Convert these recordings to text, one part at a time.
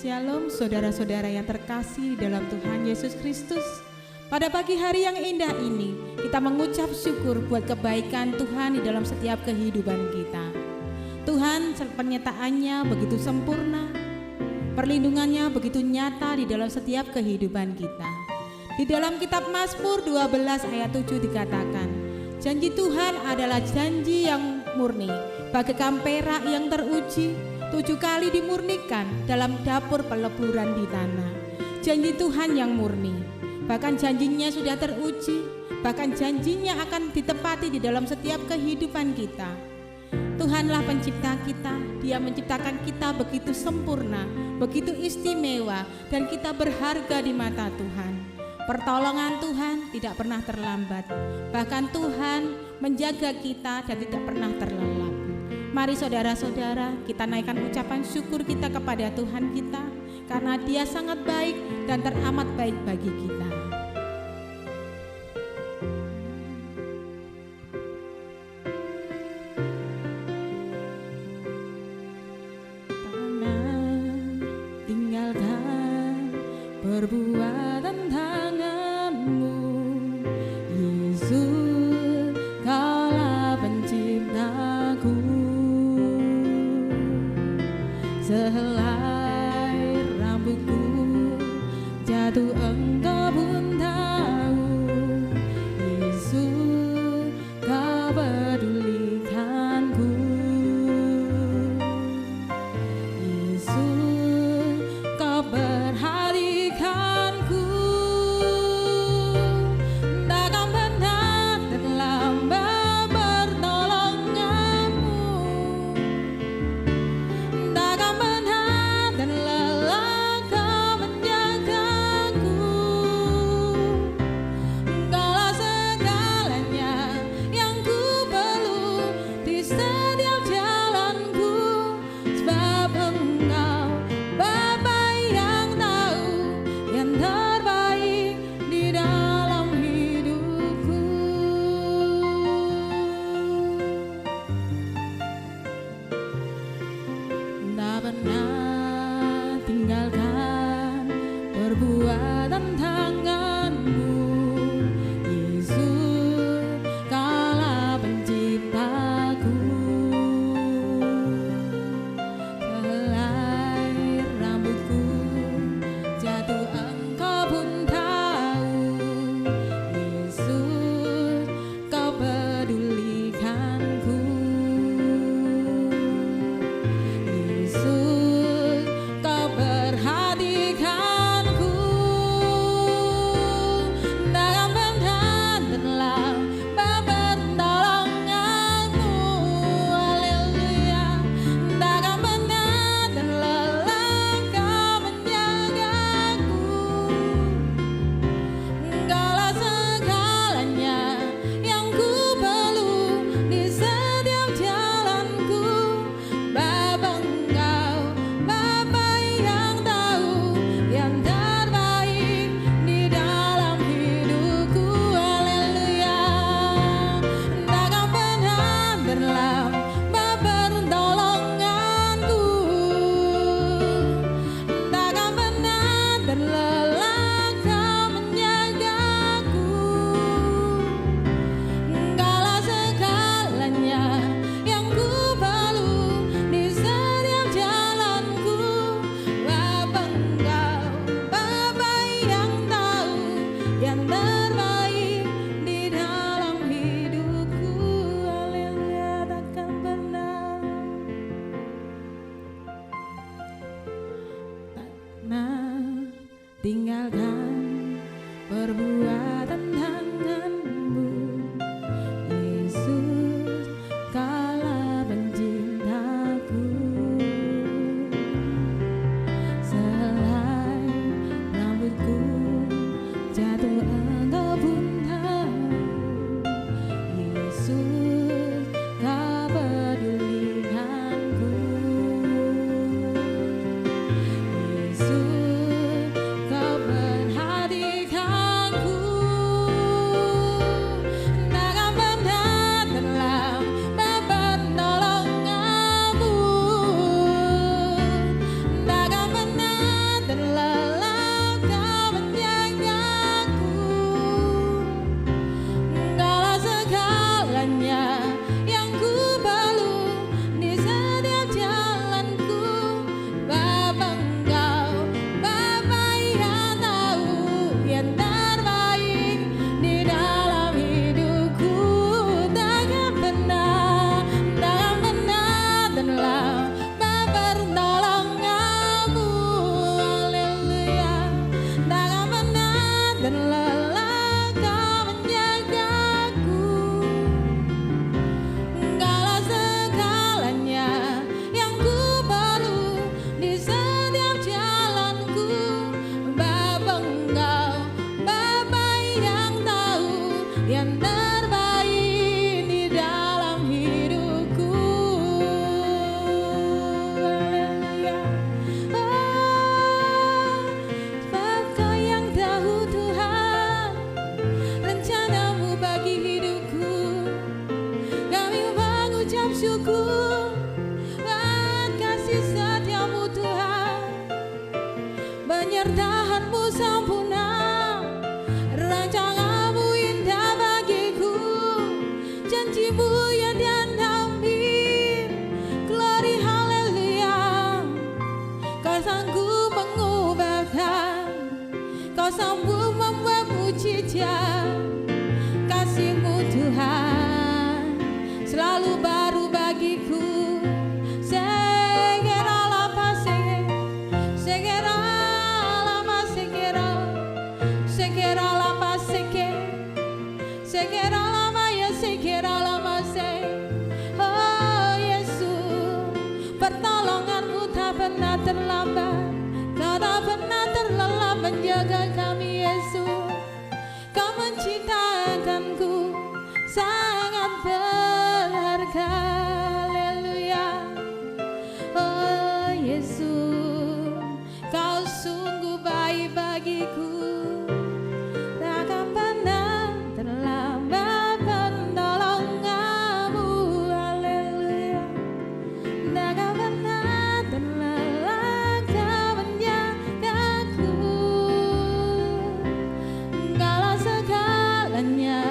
Shalom saudara-saudara yang terkasih dalam Tuhan Yesus Kristus. Pada pagi hari yang indah ini, kita mengucap syukur buat kebaikan Tuhan di dalam setiap kehidupan kita. Tuhan penyertaannya begitu sempurna, perlindungannya begitu nyata di dalam setiap kehidupan kita. Di dalam kitab Mazmur 12 ayat 7 dikatakan, janji Tuhan adalah janji yang murni, bagaikan perak yang teruji, 7 kali dimurnikan dalam dapur peleburan di tanah. Janji Tuhan yang murni, bahkan janjinya sudah teruji, bahkan janjinya akan ditepati di dalam setiap kehidupan kita. Tuhanlah pencipta kita, Dia menciptakan kita begitu sempurna, begitu istimewa, dan kita berharga di mata Tuhan. Pertolongan Tuhan tidak pernah terlambat, bahkan Tuhan menjaga kita dan tidak pernah terlelap. Mari saudara-saudara, kita naikkan ucapan syukur kita kepada Tuhan kita, karena Dia sangat baik dan teramat baik bagi kita. Tinggalkan perbuatan tanganmu, Yesus, Kaulah penciptaku. Sehelai rambutku jatuh, Engkau pun tahu, Yesus, Kau pedulikanku. Yesus, Kau perhatikanku. Takkan pernah terlambat pertolonganmu, takkan pernah terlelap Kau menjagaku. Engkaulah segalanya yang ku perlu di setiap jalanku, sebab Engkau Bapa yang tahu yang terbaik di dalam hidupku. Tak pernah tinggalkan perbuatan tanganmu, Yesus, Kaulah penciptaku. Sehelai rambutku jatuh, Engkau pun tahu, Yesus, Kau pedulikanku. Yesus, Kau perhatikanku. Takkan pernah terlambat pertolonganmu, haleluya. Takkan pernah terlelap Kau menjagaku. Engkaulah segalanya yang ku perlu di setiap jalanku, Bapa Engkau, Bapa yang tahu yang terbaik di dalam hidupku, haleluya. Takkan pernah terlambat pertolonganku, takkan pernah terlelap Kau menjagaku. Engkaulah segalanya yang ku perlu di setiap jalanku, Bapa Engkau, Bapa yang tahu yang terbaik di dalam hidupku, haleluya. Takkan pernah tinggalkan perbuatan tanganmu, Yesus, Kaulah penciptaku. Sehelai rambutku jatuh, Engkau pun tahu, Yesus, Kau pedulikanku. Yesus, Kau perhatikanku. Takkan pernah penyertaanmu sempurna, rancanganmu indah bagiku, janjimu yang dianamin. Glory haleluya, kau sanggup mengubahkan, kau sanggup membuat mujizat. Kasih-Mu Tuhan selalu baru bagiku. Pertolongan-Mu tak pernah terlambat, Kau tak pernah terlelah menjaga kami Yesus. Kau menciptakanku sangat berharga. Haleluya. Oh Yesus, Kau sungguh baik bagiku. Takkan pernah terlambat pertolongan-Mu. Haleluya. Takkan pernah terlelah Kau menjagaku. Engkaulah segalanya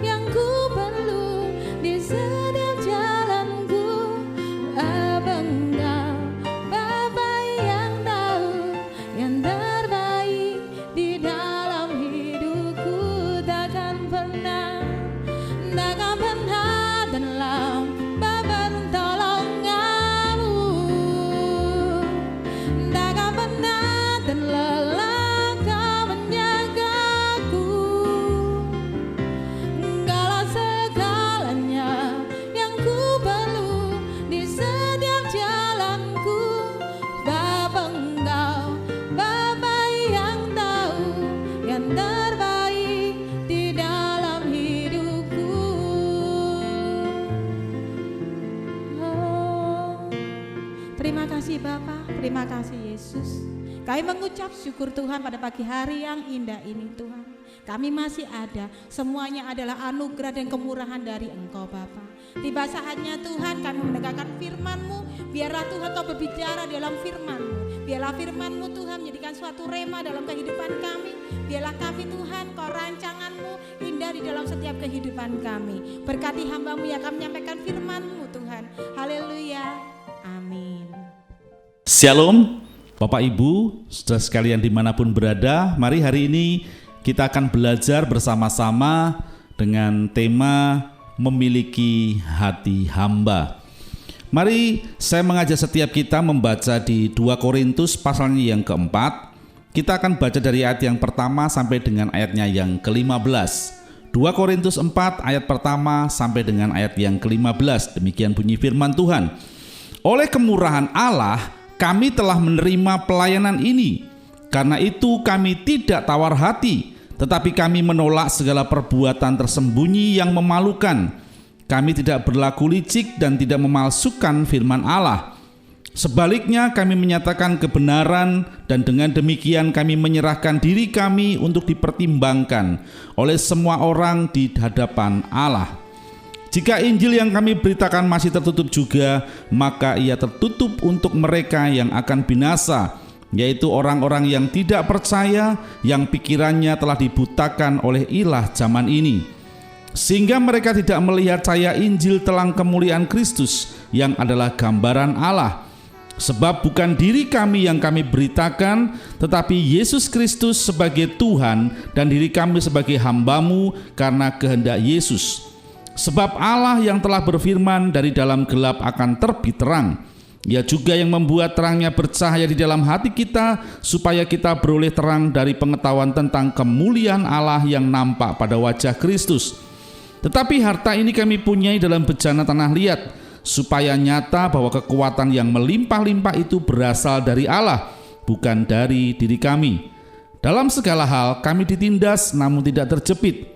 yang ku perlu di setiap jalanku. Bapa Engkau, Bapa yang tahu yang terbaik di dalam hidupku. Takkan pernah terlambat pertolongan-Mu. Takkan pernah terlelah Kau menjagaku. Engkaulah segalanya yang ku perlu di setiap jalanku. Bapa Engkau, Bapa yang tahu yang terbaik di dalam hidupku. Oh, terima kasih Bapa, terima kasih Yesus. Kami mengucap syukur Tuhan pada pagi hari yang indah ini Tuhan. Kami masih ada, semuanya adalah anugerah dan kemurahan dari Engkau Bapa. Tiba saatnya Tuhan kami menegakkan firman-Mu. Biarlah Tuhan Kau berbicara dalam firman-Mu. Biarlah firman-Mu Tuhan menjadikan suatu rema dalam kehidupan kami. Biarlah kami Tuhan Kau rancangan-Mu indah di dalam setiap kehidupan kami. Berkati hamba-Mu yang akan menyampaikan firman-Mu Tuhan. Haleluya, amin. Shalom Bapak Ibu, saudara sekalian dimanapun berada. Mari hari ini kita akan belajar bersama-sama dengan tema memiliki hati hamba. Mari saya mengajak setiap kita membaca di 2 Korintus pasalnya yang keempat. Kita akan baca dari ayat yang pertama sampai dengan ayatnya yang ke-15. 2 Korintus 4 ayat pertama sampai dengan ayat yang ke-15. Demikian bunyi firman Tuhan. Oleh kemurahan Allah kami telah menerima pelayanan ini. Karena itu kami tidak tawar hati, tetapi kami menolak segala perbuatan tersembunyi yang memalukan. Kami tidak berlaku licik dan tidak memalsukan firman Allah. Sebaliknya kami menyatakan kebenaran, dan dengan demikian kami menyerahkan diri kami untuk dipertimbangkan oleh semua orang di hadapan Allah. Jika Injil yang kami beritakan masih tertutup juga, maka ia tertutup untuk mereka yang akan binasa, yaitu orang-orang yang tidak percaya, yang pikirannya telah dibutakan oleh ilah zaman ini, sehingga mereka tidak melihat cahaya Injil telang kemuliaan Kristus yang adalah gambaran Allah. Sebab bukan diri kami yang kami beritakan, tetapi Yesus Kristus sebagai Tuhan, dan diri kami sebagai hamba-Mu karena kehendak Yesus. Sebab Allah yang telah berfirman, dari dalam gelap akan terbit terang. Ia juga yang membuat terangnya bercahaya di dalam hati kita, supaya kita beroleh terang dari pengetahuan tentang kemuliaan Allah yang nampak pada wajah Kristus. Tetapi harta ini kami punyai dalam bejana tanah liat, supaya nyata bahwa kekuatan yang melimpah-limpah itu berasal dari Allah, bukan dari diri kami. Dalam segala hal kami ditindas namun tidak terjepit.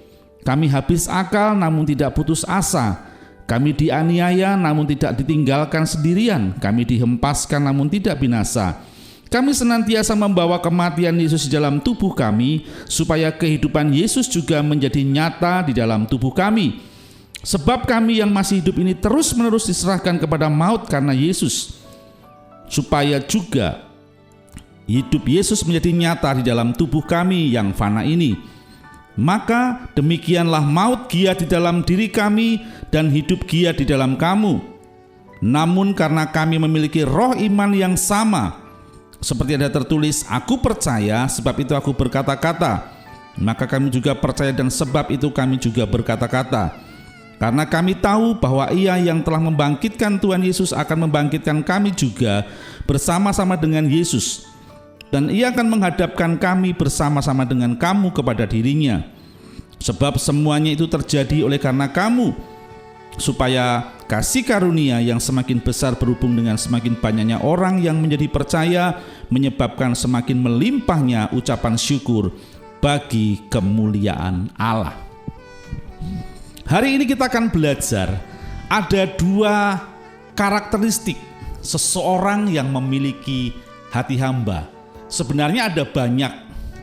Kami habis akal namun tidak putus asa. Kami dianiaya namun tidak ditinggalkan sendirian. Kami dihempaskan namun tidak binasa. Kami senantiasa membawa kematian Yesus di dalam tubuh kami, supaya kehidupan Yesus juga menjadi nyata di dalam tubuh kami. Sebab kami yang masih hidup ini terus-menerus diserahkan kepada maut karena Yesus, supaya juga hidup Yesus menjadi nyata di dalam tubuh kami yang fana ini. Maka demikianlah maut giat di dalam diri kami dan hidup giat di dalam kamu. Namun karena kami memiliki roh iman yang sama, seperti ada tertulis, aku percaya sebab itu aku berkata-kata, maka kami juga percaya dan sebab itu kami juga berkata-kata. Karena kami tahu bahwa Ia yang telah membangkitkan Tuhan Yesus akan membangkitkan kami juga bersama-sama dengan Yesus. Dan Ia akan menghadapkan kami bersama-sama dengan kamu kepada dirinya. Sebab semuanya itu terjadi oleh karena kamu, supaya kasih karunia yang semakin besar berhubung dengan semakin banyaknya orang yang menjadi percaya, menyebabkan semakin melimpahnya ucapan syukur bagi kemuliaan Allah. Hari ini kita akan belajar ada 2 karakteristik seseorang yang memiliki hati hamba. Sebenarnya ada banyak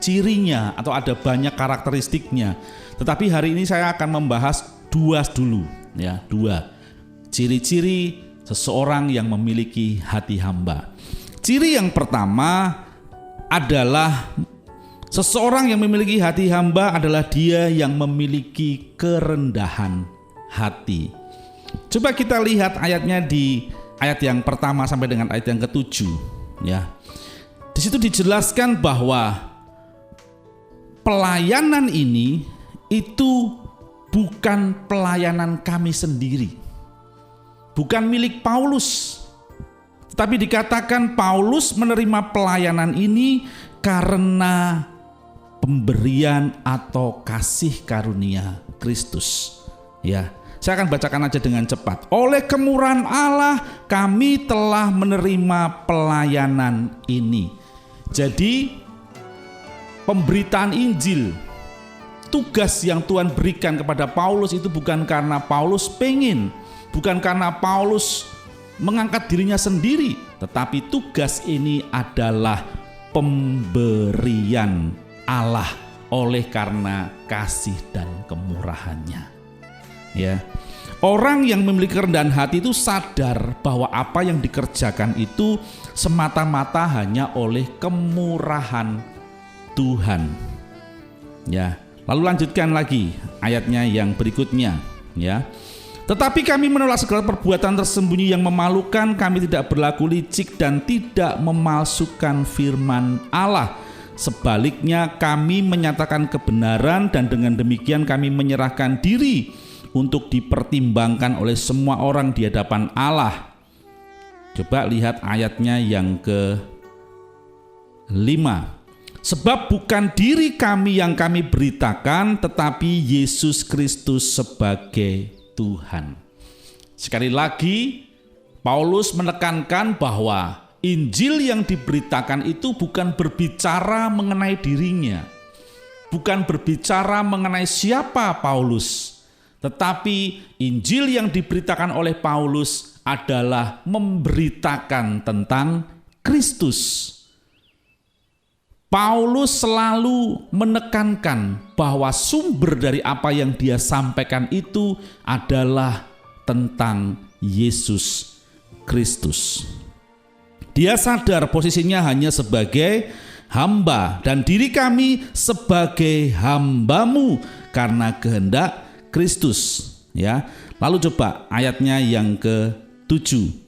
cirinya atau ada banyak karakteristiknya, tetapi hari ini saya akan membahas 2 dulu, ya, 2 ciri-ciri seseorang yang memiliki hati hamba. Ciri yang pertama adalah seseorang yang memiliki hati hamba adalah dia yang memiliki kerendahan hati. Coba kita lihat ayatnya di ayat yang pertama sampai dengan ayat yang ke-7, ya. Di situ dijelaskan bahwa pelayanan ini itu bukan pelayanan kami sendiri, bukan milik Paulus, tapi dikatakan Paulus menerima pelayanan ini karena pemberian atau kasih karunia Kristus. Ya, saya akan bacakan aja dengan cepat. Oleh kemurahan Allah kami telah menerima pelayanan ini. Jadi pemberitaan Injil, tugas yang Tuhan berikan kepada Paulus itu bukan karena Paulus pengen, bukan karena Paulus mengangkat dirinya sendiri, tetapi tugas ini adalah pemberian Allah oleh karena kasih dan kemurahannya. Ya. Orang yang memiliki kerendahan hati itu sadar bahwa apa yang dikerjakan itu semata-mata hanya oleh kemurahan Tuhan. Ya. Lalu lanjutkan lagi ayatnya yang berikutnya, ya. Tetapi kami menolak segala perbuatan tersembunyi yang memalukan, kami tidak berlaku licik dan tidak memalsukan firman Allah. Sebaliknya kami menyatakan kebenaran dan dengan demikian kami menyerahkan diri untuk dipertimbangkan oleh semua orang di hadapan Allah. Coba lihat ayatnya yang ke-5. Sebab bukan diri kami yang kami beritakan, tetapi Yesus Kristus sebagai Tuhan. Sekali lagi, Paulus menekankan bahwa Injil yang diberitakan itu bukan berbicara mengenai dirinya, bukan berbicara mengenai siapa Paulus, tetapi Injil yang diberitakan oleh Paulus adalah memberitakan tentang Kristus. Paulus selalu menekankan bahwa sumber dari apa yang dia sampaikan itu adalah tentang Yesus Kristus. Dia sadar posisinya hanya sebagai hamba dan diri kami sebagai hambamu karena kehendak Kristus, ya. Lalu coba ayatnya yang ke-7.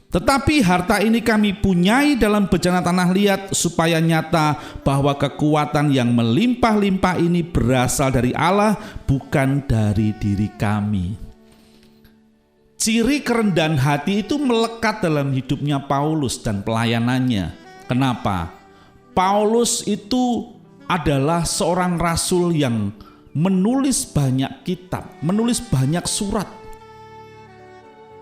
Tetapi harta ini kami punyai dalam bejana tanah liat supaya nyata bahwa kekuatan yang melimpah-limpah ini berasal dari Allah, bukan dari diri kami. Ciri kerendahan hati itu melekat dalam hidupnya Paulus dan pelayanannya. Kenapa? Paulus itu adalah seorang rasul yang menulis banyak kitab, menulis banyak surat.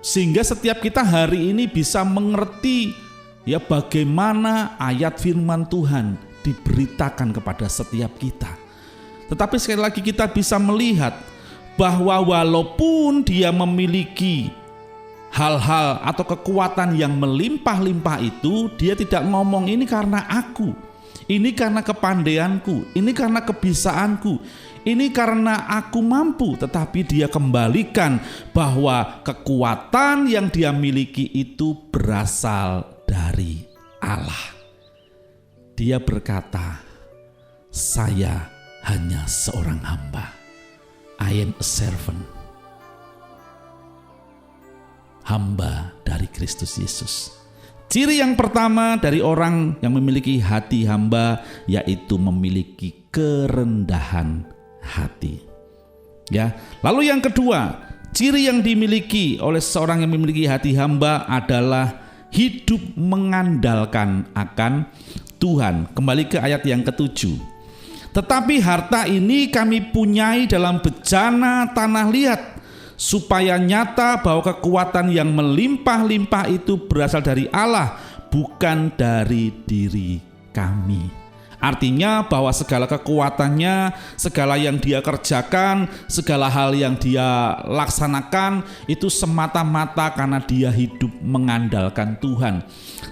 Sehingga setiap kita hari ini bisa mengerti ya bagaimana ayat firman Tuhan diberitakan kepada setiap kita. Tetapi sekali lagi kita bisa melihat bahwa walaupun dia memiliki hal-hal atau kekuatan yang melimpah-limpah itu, dia tidak ngomong ini karena aku, ini karena kepandaianku, ini karena kebisaanku, ini karena aku mampu, tetapi dia kembalikan bahwa kekuatan yang dia miliki itu berasal dari Allah. Dia berkata, saya hanya seorang hamba. I am a servant. Hamba dari Kristus Yesus. Ciri yang pertama dari orang yang memiliki hati hamba yaitu memiliki kerendahan hati. Ya, lalu yang kedua, ciri yang dimiliki oleh seorang yang memiliki hati hamba adalah hidup mengandalkan akan Tuhan. Kembali ke ayat yang ke-7. Tetapi harta ini kami punyai dalam bejana tanah liat, supaya nyata bahwa kekuatan yang melimpah-limpah itu berasal dari Allah, bukan dari diri kami. Artinya bahwa segala kekuatannya, segala yang dia kerjakan, segala hal yang dia laksanakan itu semata-mata karena dia hidup mengandalkan Tuhan.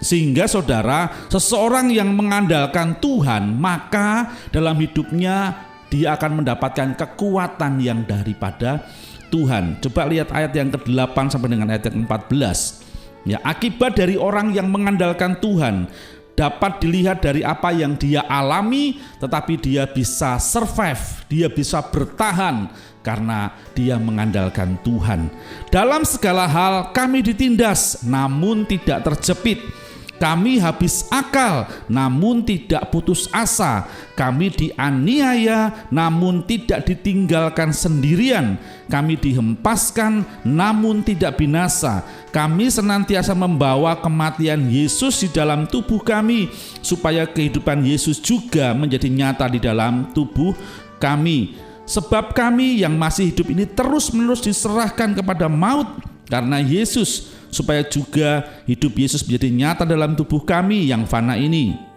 Sehingga saudara, seseorang yang mengandalkan Tuhan, maka dalam hidupnya dia akan mendapatkan kekuatan yang daripada Tuhan. Coba lihat ayat yang ke-8 sampai dengan ayat yang ke-14. Ya, akibat dari orang yang mengandalkan Tuhan dapat dilihat dari apa yang dia alami, tetapi dia bisa survive, dia bisa bertahan karena dia mengandalkan Tuhan. Dalam segala hal kami ditindas namun tidak terjepit. Kami habis akal namun tidak putus asa. Kami dianiaya namun tidak ditinggalkan sendirian. Kami dihempaskan namun tidak binasa. Kami senantiasa membawa kematian Yesus di dalam tubuh kami, supaya kehidupan Yesus juga menjadi nyata di dalam tubuh kami. Sebab kami yang masih hidup ini terus-menerus diserahkan kepada maut karena Yesus, supaya juga hidup Yesus menjadi nyata dalam tubuh kami yang fana ini.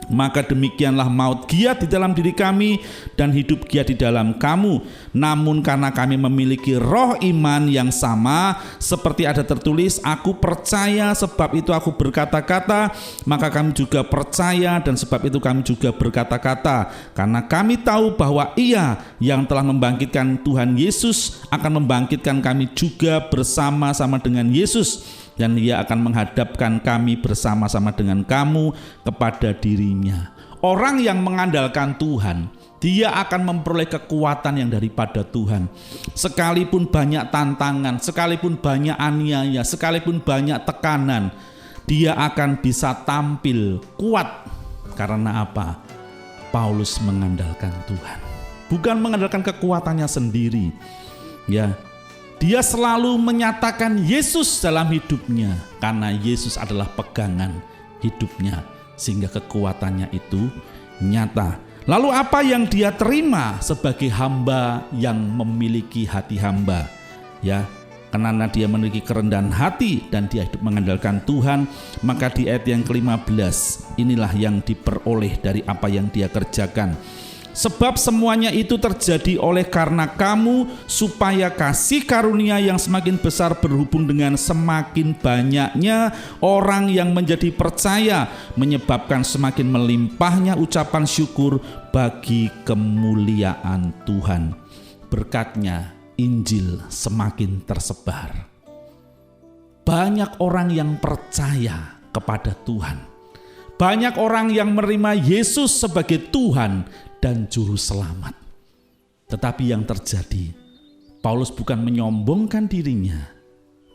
Maka demikianlah maut giat di dalam diri kami dan hidup giat di dalam kamu. Namun karena kami memiliki roh iman yang sama, seperti ada tertulis, aku percaya sebab itu aku berkata-kata, maka kami juga percaya dan sebab itu kami juga berkata-kata. Karena kami tahu bahwa Ia yang telah membangkitkan Tuhan Yesus akan membangkitkan kami juga bersama-sama dengan Yesus, dan Ia akan menghadapkan kami bersama-sama dengan kamu kepada dirinya. Orang yang mengandalkan Tuhan, dia akan memperoleh kekuatan yang daripada Tuhan. Sekalipun banyak tantangan, sekalipun banyak aniaya, sekalipun banyak tekanan, dia akan bisa tampil kuat. Karena apa? Paulus mengandalkan Tuhan, bukan mengandalkan kekuatannya sendiri. Ya, dia selalu menyatakan Yesus dalam hidupnya, karena Yesus adalah pegangan hidupnya, sehingga kekuatannya itu nyata. Lalu apa yang dia terima sebagai hamba yang memiliki hati hamba? Ya, karena dia memiliki kerendahan hati dan dia hidup mengandalkan Tuhan, maka di ayat yang ke-15 inilah yang diperoleh dari apa yang dia kerjakan. Sebab semuanya itu terjadi oleh karena kamu, supaya kasih karunia yang semakin besar berhubung dengan semakin banyaknya orang yang menjadi percaya, menyebabkan semakin melimpahnya ucapan syukur bagi kemuliaan Tuhan. Berkatnya Injil semakin tersebar. Banyak orang yang percaya kepada Tuhan. Banyak orang yang menerima Yesus sebagai Tuhan dan juru selamat. Tetapi yang terjadi, Paulus bukan menyombongkan dirinya,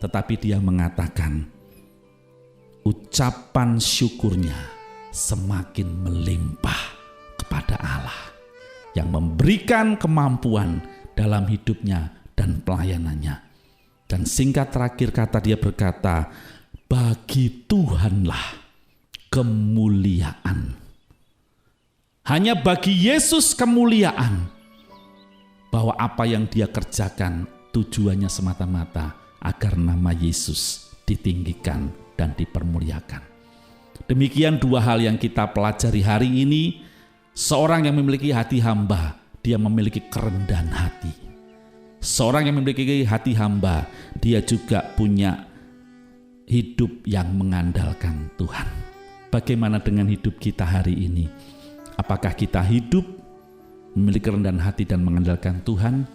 tetapi dia mengatakan ucapan syukurnya semakin melimpah kepada Allah yang memberikan kemampuan dalam hidupnya dan pelayanannya. Dan singkat terakhir kata dia berkata, bagi Tuhanlah kemuliaan. Hanya bagi Yesus kemuliaan, bahwa apa yang dia kerjakan tujuannya semata-mata agar nama Yesus ditinggikan dan dipermuliakan. Demikian dua hal yang kita pelajari hari ini. Seorang yang memiliki hati hamba, dia memiliki kerendahan hati. Seorang yang memiliki hati hamba, dia juga punya hidup yang mengandalkan Tuhan. Bagaimana dengan hidup kita hari ini? Apakah kita hidup memiliki kerendahan hati dan mengandalkan Tuhan?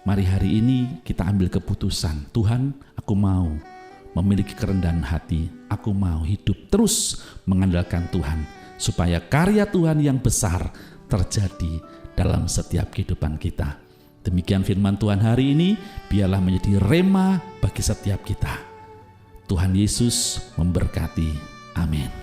Mari hari ini kita ambil keputusan. Tuhan, aku mau memiliki kerendahan hati. Aku mau hidup terus mengandalkan Tuhan. supaya karya Tuhan yang besar terjadi dalam setiap kehidupan kita. Demikian firman Tuhan hari ini, biarlah menjadi rema bagi setiap kita. Tuhan Yesus memberkati. Amin.